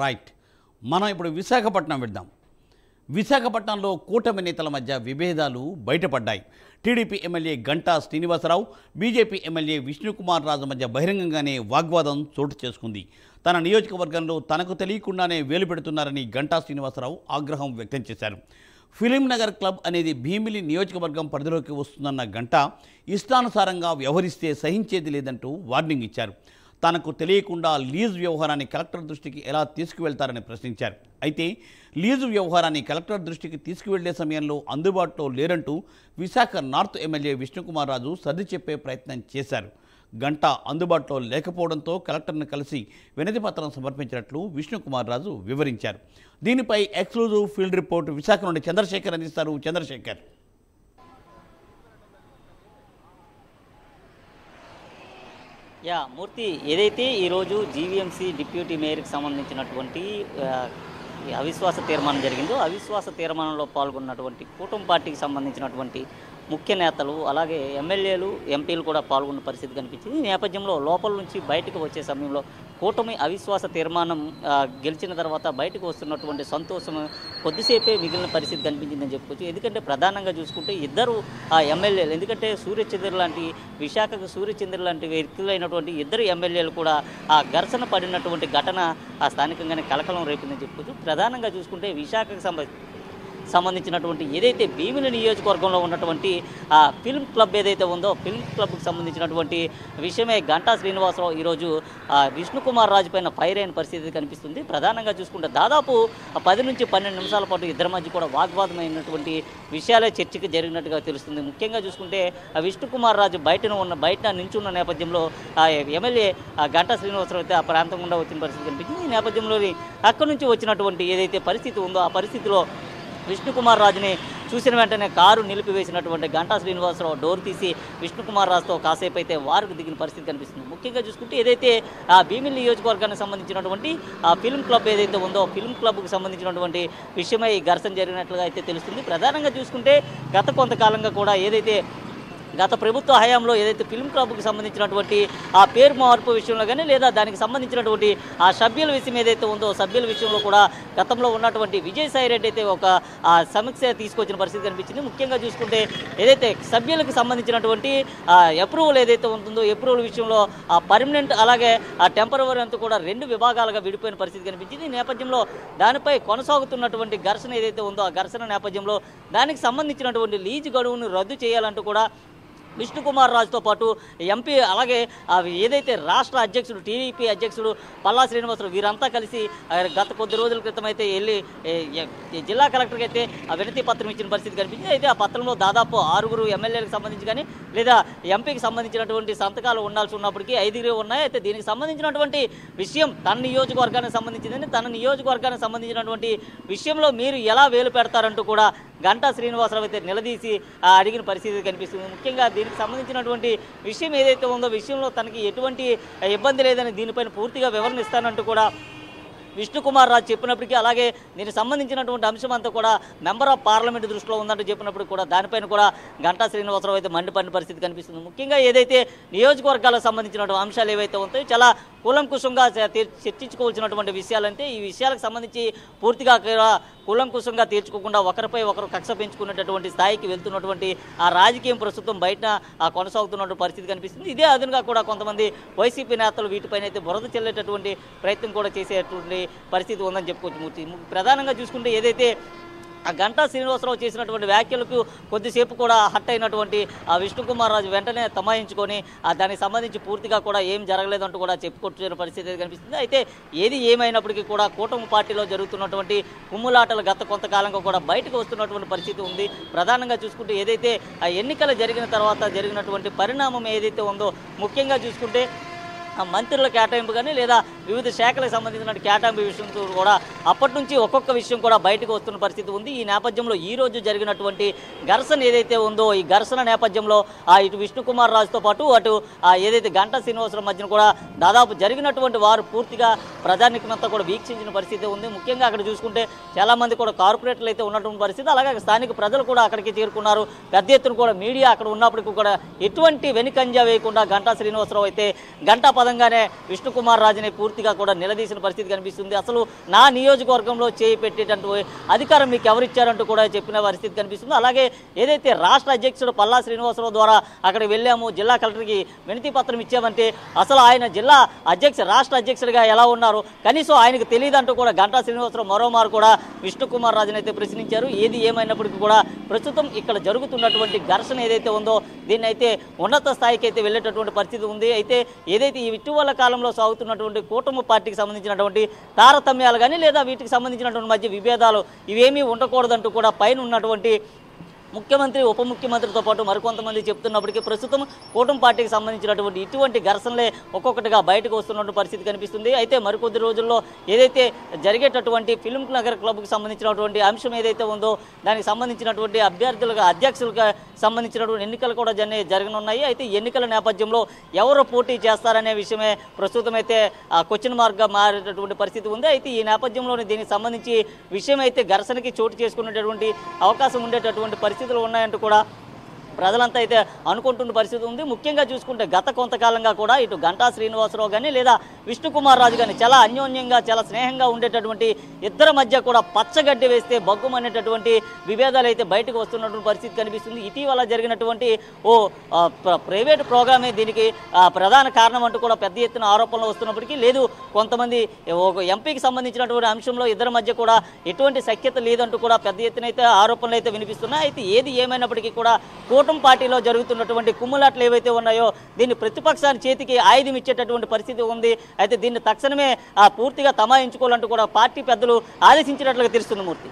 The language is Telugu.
రైట్. మనం ఇప్పుడు విశాఖపట్నం వెళ్దాం. విశాఖపట్నంలో కూటమి నేతల మధ్య విభేదాలు బయటపడ్డాయి. TDP MLA Ganta Srinivasarao, BJP MLA Vishnukumar Raju మధ్య బహిరంగంగానే వాగ్వాదం చోటు చేసుకుంది. తన నియోజకవర్గంలో తనకు తెలియకుండానే వేలు పెడుతున్నారని గంటా శ్రీనివాసరావు ఆగ్రహం వ్యక్తం చేశారు. ఫిలిం నగర్ క్లబ్ అనేది భీమిలి నియోజకవర్గం పరిధిలోకి వస్తుందన్న గంటా ఇష్టానుసారంగా వ్యవహరిస్తే సహించేది లేదంటూ వార్నింగ్ ఇచ్చారు. తనకు తెలియకుండా లీజు వ్యవహారాన్ని కలెక్టర్ దృష్టికి ఎలా తీసుకువెళ్తారని ప్రశ్నించారు. అయితే లీజు వ్యవహారాన్ని కలెక్టర్ దృష్టికి తీసుకువెళ్లే సమయంలో అందుబాటులో లేరంటూ విశాఖ నార్త్ ఎమ్మెల్యే విష్ణుకుమార్ రాజు సర్ది చెప్పే ప్రయత్నం చేశారు. గంటా అందుబాటులో లేకపోవడంతో కలెక్టర్ను కలిసి వినతిపత్రం సమర్పించినట్లు విష్ణుకుమార్ రాజు వివరించారు. దీనిపై ఎక్స్క్లూజివ్ ఫీల్డ్ రిపోర్ట్ విశాఖ నుండి చంద్రశేఖర్ అందిస్తారు. చంద్రశేఖర్. మూర్తి, ఏదైతే ఈరోజు జీవీఎంసీ డిప్యూటీ మేయర్కి సంబంధించినటువంటి అవిశ్వాస తీర్మానం జరిగిందో, అవిశ్వాస తీర్మానంలో పాల్గొన్నటువంటి కూటమి పార్టీకి సంబంధించినటువంటి ముఖ్య నేతలు అలాగే ఎమ్మెల్యేలు, ఎంపీలు కూడా పాల్గొన్న పరిస్థితి కనిపించింది. ఈ నేపథ్యంలో లోపల నుంచి బయటకు వచ్చే సమయంలో కూటమి అవిశ్వాస తీర్మానం గెలిచిన తర్వాత బయటకు వస్తున్నటువంటి సంతోషం కొద్దిసేపే మిగిలిన పరిస్థితి కనిపించిందని చెప్పుకోవచ్చు. ఎందుకంటే ప్రధానంగా చూసుకుంటే ఇద్దరు ఎమ్మెల్యేలు, ఎందుకంటే సూర్యచంద్ర లాంటి విశాఖకు సూర్యచంద్ర లాంటి వ్యక్తులైనటువంటి ఇద్దరు ఎమ్మెల్యేలు కూడా ఆ ఘర్షణ పడినటువంటి ఘటన స్థానికంగానే కలకలం రేపిందని చెప్పుకోవచ్చు. ప్రధానంగా చూసుకుంటే విశాఖకు సంబంధించినటువంటి ఏదైతే భీమిలి నియోజకవర్గంలో ఉన్నటువంటి ఫిల్మ్ క్లబ్ ఏదైతే ఉందో, ఫిల్మ్ క్లబ్కి సంబంధించినటువంటి విషయమే గంటా శ్రీనివాసరావు ఈరోజు విష్ణుకుమార్ రాజు పైన ఫైర్ అయిన పరిస్థితి కనిపిస్తుంది. ప్రధానంగా చూసుకుంటే దాదాపు 10 నుంచి 12 నిమిషాల పాటు ఇద్దరి మధ్య కూడా వాగ్వాదమైనటువంటి విషయాలే చర్చకి జరిగినట్టుగా తెలుస్తుంది. ముఖ్యంగా చూసుకుంటే విష్ణుకుమార్ రాజు బయట నించున్న నేపథ్యంలో ఎమ్మెల్యే గంటా శ్రీనివాసరావు అయితే ఆ ప్రాంతం గుండా వచ్చిన పరిస్థితి కనిపించింది. ఈ నేపథ్యంలోని అక్కడి నుంచి వచ్చినటువంటి ఏదైతే పరిస్థితి ఉందో ఆ పరిస్థితిలో విష్ణుకుమార్ రాజుని చూసిన వెంటనే కారు నిలిపివేసినటువంటి గంటా శ్రీనివాసరావు డోర్ తీసి విష్ణుకుమార్ రాజుతో కాసేపు అయితే వారికి దిగిన పరిస్థితి కనిపిస్తుంది. ముఖ్యంగా చూసుకుంటే ఏదైతే భీమిలి నియోజకవర్గానికి సంబంధించినటువంటి ఫిల్మ్ క్లబ్ ఏదైతే ఉందో, ఫిల్మ్ క్లబ్కు సంబంధించినటువంటి విషయమై ఈ ఘర్షణ జరిగినట్లుగా అయితే తెలుస్తుంది. ప్రధానంగా చూసుకుంటే గత కొంతకాలంగా కూడా ఏదైతే గత ప్రభుత్వ హయాంలో ఏదైతే ఫిల్మ్ క్లబ్కి సంబంధించినటువంటి ఆ పేరు మార్పు విషయంలో కానీ లేదా దానికి సంబంధించినటువంటి ఆ సభ్యుల విషయం ఏదైతే ఉందో సభ్యుల విషయంలో కూడా గతంలో ఉన్నటువంటి విజయసాయి రెడ్డి అయితే ఒక సమీక్ష తీసుకొచ్చిన పరిస్థితి కనిపించింది. ముఖ్యంగా చూసుకుంటే ఏదైతే సభ్యులకు సంబంధించినటువంటి అప్రూవల్ ఏదైతే ఉంటుందో అప్రూవల్ విషయంలో ఆ పర్మనెంట్ అలాగే ఆ టెంపరవరీ అంతా కూడా 2 విభాగాలుగా విడిపోయిన పరిస్థితి కనిపించింది. ఈ నేపథ్యంలో దానిపై కొనసాగుతున్నటువంటి ఘర్షణ ఏదైతే ఉందో ఆ ఘర్షణ నేపథ్యంలో దానికి సంబంధించినటువంటి లీజు గడువును రద్దు చేయాలంటూ కూడా విష్ణుకుమార్ రాజుతో పాటు ఎంపీ అలాగే ఏదైతే రాష్ట్ర అధ్యక్షుడు టీడీపీ అధ్యక్షుడు పల్లా శ్రీనివాసరావు వీరంతా కలిసి గత కొద్ది రోజుల క్రితం అయితే వెళ్ళి జిల్లా కలెక్టర్కి అయితే ఆ వినతి పత్రం ఇచ్చిన పరిస్థితి కనిపించింది. అయితే ఆ పత్రంలో దాదాపు 6 ఎమ్మెల్యేలకు సంబంధించి కానీ లేదా ఎంపీకి సంబంధించినటువంటి సంతకాలు ఉండాల్సి ఉన్నప్పటికీ 5 ఉన్నాయి. అయితే దీనికి సంబంధించినటువంటి విషయం తన నియోజకవర్గానికి సంబంధించిందని, తన నియోజకవర్గానికి సంబంధించినటువంటి విషయంలో మీరు ఎలా వేలు పెడతారంటూ కూడా గంటా శ్రీనివాసరావు అయితే నిలదీసి అడిగిన పరిస్థితి కనిపిస్తుంది. ముఖ్యంగా దీనికి సంబంధించినటువంటి విషయం ఏదైతే ఉందో విషయంలో తనకి ఎటువంటి ఇబ్బంది లేదని దీనిపైన పూర్తిగా వివరణ ఇస్తానంటూ కూడా విష్ణుకుమార్ రాజు చెప్పినప్పటికీ అలాగే దీనికి సంబంధించినటువంటి అంశం అంతా కూడా మెంబర్ ఆఫ్ పార్లమెంట్ దృష్టిలో ఉందంటూ చెప్పినప్పుడు కూడా దానిపైన కూడా గంటా శ్రీనివాసరావు అయితే మండిపడిన పరిస్థితి కనిపిస్తుంది. ముఖ్యంగా ఏదైతే నియోజకవర్గాలకు సంబంధించినటువంటి అంశాలు ఏవైతే ఉంటాయో చాలా కూలంకుషంగా చర్చించుకోవాల్సినటువంటి విషయాలంటే ఈ విషయాలకు సంబంధించి పూర్తిగా కూలంకుషంగా తీర్చుకోకుండా ఒకరిపై ఒకరు కక్ష పెంచుకునేటటువంటి స్థాయికి వెళ్తున్నటువంటి ఆ రాజకీయం ప్రస్తుతం బయట కొనసాగుతున్నటువంటి పరిస్థితి కనిపిస్తుంది. ఇదే అదునుగా కూడా కొంతమంది వైసీపీ నేతలు వీటిపైన అయితే బురద చెల్లేటటువంటి ప్రయత్నం కూడా చేసేటువంటి పరిస్థితి ఉందని చెప్పుకోవచ్చు. ప్రధానంగా చూసుకుంటే ఏదైతే ఆ గంటా శ్రీనివాసరావు చేసినటువంటి వ్యాఖ్యలకు కొద్దిసేపు కూడా హట్ అయినటువంటి ఆ విష్ణుకుమార్ రాజు వెంటనే తమాయించుకొని దానికి సంబంధించి పూర్తిగా కూడా ఏం జరగలేదంటూ కూడా చెప్పుకొచ్చిన పరిస్థితి కనిపిస్తుంది. అయితే ఏది ఏమైనప్పటికీ కూడా కూటమి పార్టీలో జరుగుతున్నటువంటి కుమ్ములాటలు గత కొంతకాలంగా కూడా బయటకు వస్తున్నటువంటి పరిస్థితి ఉంది. ప్రధానంగా చూసుకుంటే ఏదైతే ఆ ఎన్నికలు జరిగిన తర్వాత జరిగినటువంటి పరిణామం ఏదైతే ఉందో ముఖ్యంగా చూసుకుంటే మంత్రుల కేటాయింపు కానీ లేదా వివిధ శాఖలకు సంబంధించిన కేటాయింపు విషయం కూడా అప్పటి నుంచి ఒక్కొక్క విషయం కూడా బయటకు వస్తున్న పరిస్థితి ఉంది. ఈ నేపథ్యంలో ఈరోజు జరిగినటువంటి ఘర్షణ ఏదైతే ఉందో ఈ ఘర్షణ నేపథ్యంలో ఇటు విష్ణుకుమార్ రాజుతో పాటు అటు ఏదైతే గంటా శ్రీనివాసరావు మధ్యన కూడా దాదాపు జరిగినటువంటి వారు పూర్తిగా ప్రజానికమంతా కూడా వీక్షించిన పరిస్థితి ఉంది. ముఖ్యంగా అక్కడ చూసుకుంటే చాలామంది కూడా కార్పొరేటర్లు అయితే ఉన్నటువంటి పరిస్థితి, అలాగే స్థానిక ప్రజలు కూడా అక్కడికి చేరుకున్నారు. పెద్ద ఎత్తున కూడా మీడియా అక్కడ ఉన్నప్పటికీ కూడా ఎటువంటి వెనుకంజ వేయకుండా గంటా శ్రీనివాసరావు అయితే గంటా పదంగానే విష్ణుకుమార్ రాజుని పూర్తిగా కూడా నిలదీసిన పరిస్థితి కనిపిస్తుంది. అసలు నా నియోజకవర్గంలో చేయి పెట్టేటటువంటి అధికారం మీకు ఎవరిచ్చారంటూ కూడా చెప్పిన పరిస్థితి కనిపిస్తుంది. అలాగే ఏదైతే రాష్ట్ర అధ్యక్షుడు పల్లా శ్రీనివాసరావు ద్వారా అక్కడికి వెళ్ళాము, జిల్లా కలెక్టర్కి వినతి పత్రం ఇచ్చామంటే అసలు ఆయన జిల్లా రాష్ట్ర అధ్యక్షుడిగా ఎలా ఉన్నారు కనీసం ఆయనకు తెలియదంటూ కూడా గంటా శ్రీనివాసరావు మరోమారు కూడా విష్ణుకుమార్ రాజుని అయితే ప్రశ్నించారు. ఏది ఏమైనప్పటికీ కూడా ప్రస్తుతం ఇక్కడ జరుగుతున్నటువంటి ఘర్షణ ఏదైతే ఉందో దీన్ని అయితే ఉన్నత స్థాయికి అయితే వెళ్ళేటటువంటి పరిస్థితి ఉంది. అయితే ఏదైతే ఈ ఇటీవల కాలంలో సాగుతున్నటువంటి కూటమి పార్టీకి సంబంధించినటువంటి తారతమ్యాలు కానీ లేదా వీటికి సంబంధించినటువంటి మధ్య విభేదాలు ఇవేమీ ఉండకూడదంటూ కూడా పైన ఉన్నటువంటి ముఖ్యమంత్రి ఉప ముఖ్యమంత్రితో పాటు మరికొంతమంది చెప్తున్నప్పటికీ ప్రస్తుతం కూటమి పార్టీకి సంబంధించినటువంటి ఇటువంటి ఘర్షణలే ఒక్కొక్కటిగా బయటకు వస్తున్నటువంటి పరిస్థితి కనిపిస్తుంది. అయితే మరికొద్ది రోజుల్లో ఏదైతే జరిగేటటువంటి ఫిల్మ్ నగర్ క్లబ్కి సంబంధించినటువంటి అంశం ఏదైతే ఉందో దానికి సంబంధించినటువంటి అధ్యక్షులుగా సంబంధించినటువంటి ఎన్నికలు కూడా జరగనున్నాయి. అయితే ఎన్నికల నేపథ్యంలో ఎవరు పోటీ చేస్తారనే విషయమే ప్రస్తుతం అయితే క్వశ్చన్ మార్క్గా మారేటటువంటి పరిస్థితి ఉంది. అయితే ఈ నేపథ్యంలోనే దీనికి సంబంధించి విషయం అయితే ఘర్షణకి చోటు చేసుకునేటటువంటి అవకాశం ఉండేటటువంటి పరిస్థితులు ఉన్నాయంటూ కూడా ప్రజలంతా అయితే అనుకుంటున్న పరిస్థితి ఉంది. ముఖ్యంగా చూసుకుంటే గత కొంతకాలంగా కూడా ఇటు గంటా శ్రీనివాసరావు కానీ లేదా విష్ణుకుమార్ రాజు కానీ చాలా అన్యోన్యంగా చాలా స్నేహంగా ఉండేటటువంటి ఇద్దరి మధ్య కూడా పచ్చగడ్డి వేస్తే బగ్గుమనేటటువంటి విభేదాలు అయితే బయటకు వస్తున్నటువంటి పరిస్థితి కనిపిస్తుంది. ఇటీవల జరిగినటువంటి ప్రైవేట్ ప్రోగ్రామే దీనికి ప్రధాన కారణం అంటూ కూడా పెద్ద ఎత్తున ఆరోపణలు వస్తున్నప్పటికీ లేదు కొంతమంది ఒక ఎంపీకి సంబంధించినటువంటి అంశంలో ఇద్దరి మధ్య కూడా ఎటువంటి సఖ్యత లేదంటూ కూడా పెద్ద ఎత్తున అయితే ఆరోపణలు అయితే వినిపిస్తున్నాయి. అయితే ఏది ఏమైనప్పటికీ కూడా కూటమి పార్టీలో జరుగుతున్నటువంటి కుమ్ములాట్లు ఏవైతే ఉన్నాయో దీన్ని ప్రతిపక్షాన్ని చేతికి ఆయుధం ఇచ్చేటటువంటి పరిస్థితి ఉంది. అయితే దీన్ని తక్షణమే పూర్తిగా తమాయించుకోవాలంటూ కూడా పార్టీ పెద్దలు ఆదేశించినట్లుగా తెలుస్తుంది. మూర్తి.